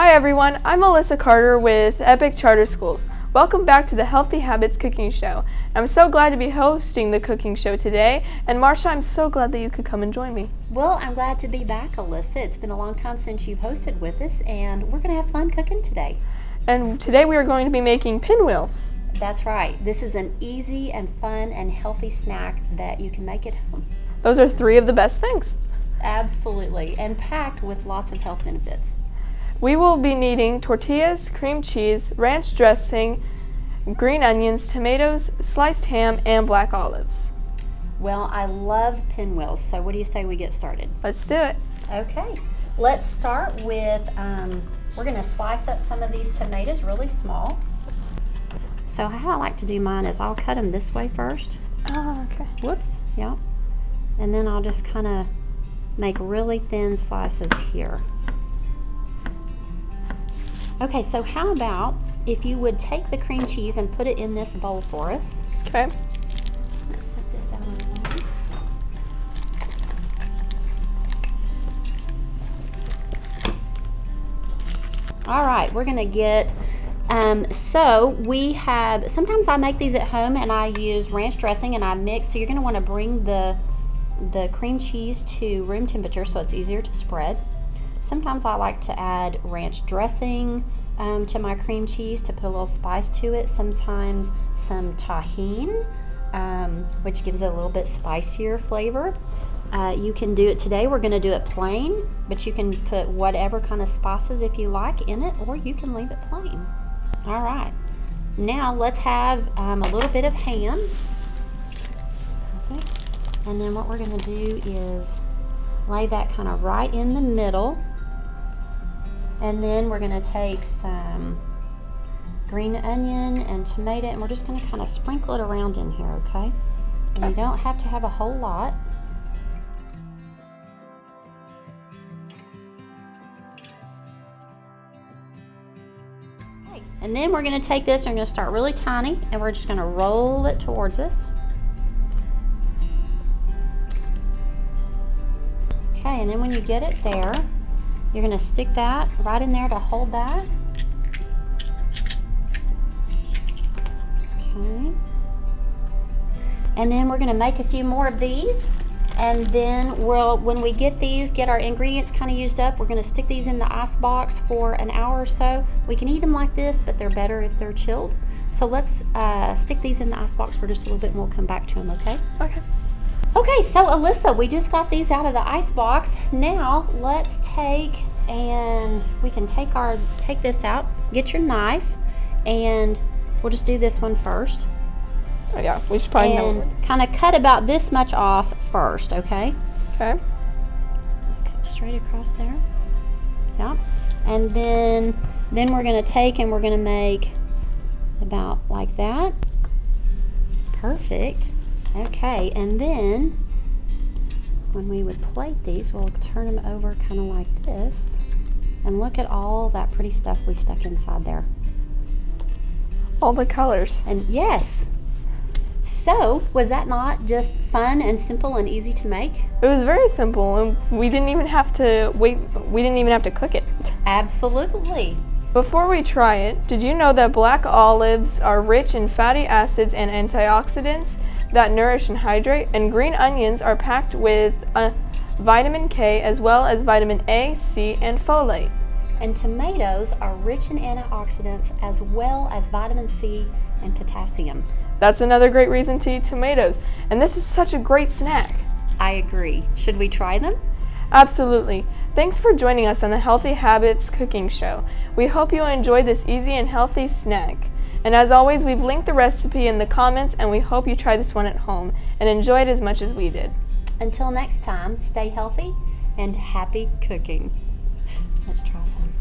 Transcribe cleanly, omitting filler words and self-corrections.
Hi everyone, I'm Melissa Carter with Epic Charter Schools. Welcome back to the Healthy Habits Cooking Show. I'm so glad to be hosting the cooking show today, and Marsha, I'm so glad that you could come and join me. Well, I'm glad to be back, Alyssa. It's been a long time since you've hosted with us, and we're going to have fun cooking today. And today we are going to be making pinwheels. That's right. This is an easy and fun and healthy snack that you can make at home. Those are three of the best things. Absolutely, and packed with lots of health benefits. We will be needing tortillas, cream cheese, ranch dressing, green onions, tomatoes, sliced ham, and black olives. Well, I love pinwheels, so what do you say we get started? Let's do it. Okay, let's start with, we're going to slice up some of these tomatoes really small. So how I like to do mine is I'll cut them this way first. Oh, okay. Whoops, yeah. And then I'll just kind of make really thin slices here. Okay, so how about if you would take the cream cheese and put it in this bowl for us. Okay. Let's set this out on the line. All right, we're gonna get, so we have, sometimes I make these at home and I use ranch dressing and I mix, so you're gonna wanna bring the cream cheese to room temperature so it's easier to spread. Sometimes I like to add ranch dressing to my cream cheese to put a little spice to it. Sometimes some tahini, which gives it a little bit spicier flavor. You can do it today. We're going to do it plain, but you can put whatever kind of spices if you like in it, or you can leave it plain. All right. Now let's have a little bit of ham. Okay. And then what we're going to do is lay that kind of right in the middle. And then we're going to take some green onion and tomato, and we're just going to kind of sprinkle it around in here, okay? And you don't have to have a whole lot. Okay. And then we're going to take this, and we're going to start really tiny, and we're just going to roll it towards us. Okay, and then when you get it there, you're going to stick that right in there to hold that. Okay. And then we're going to make a few more of these. And then when we get our ingredients kind of used up, we're going to stick these in the ice box for an hour or so. We can eat them like this, but they're better if they're chilled. So let's stick these in the ice box for just a little bit and we'll come back to them, okay? Okay. Okay, so Alyssa, we just got these out of the ice box. Now let's take this out. Get your knife, and we'll just do this one first. Oh, yeah, we should probably know. And kind of cut about this much off first, okay? Okay. Just cut straight across there. Yep. And then we're going to take and we're going to make about like that. Perfect. Okay, and then when we would plate these, we'll turn them over kind of like this. And look at all that pretty stuff we stuck inside there. All the colors. And yes. So, was that not just fun and simple and easy to make? It was very simple, and we didn't even have to wait. We didn't even have to cook it. Absolutely. Before we try it, did you know that black olives are rich in fatty acids and antioxidants that nourish and hydrate, and green onions are packed with vitamin K as well as vitamin A, C, and folate. And tomatoes are rich in antioxidants as well as vitamin C and potassium. That's another great reason to eat tomatoes, and this is such a great snack. I agree. Should we try them? Absolutely. Thanks for joining us on the Healthy Habits Cooking Show. We hope you enjoyed this easy and healthy snack. And as always, we've linked the recipe in the comments, and we hope you try this one at home and enjoy it as much as we did. Until next time, stay healthy and happy cooking. Let's try some.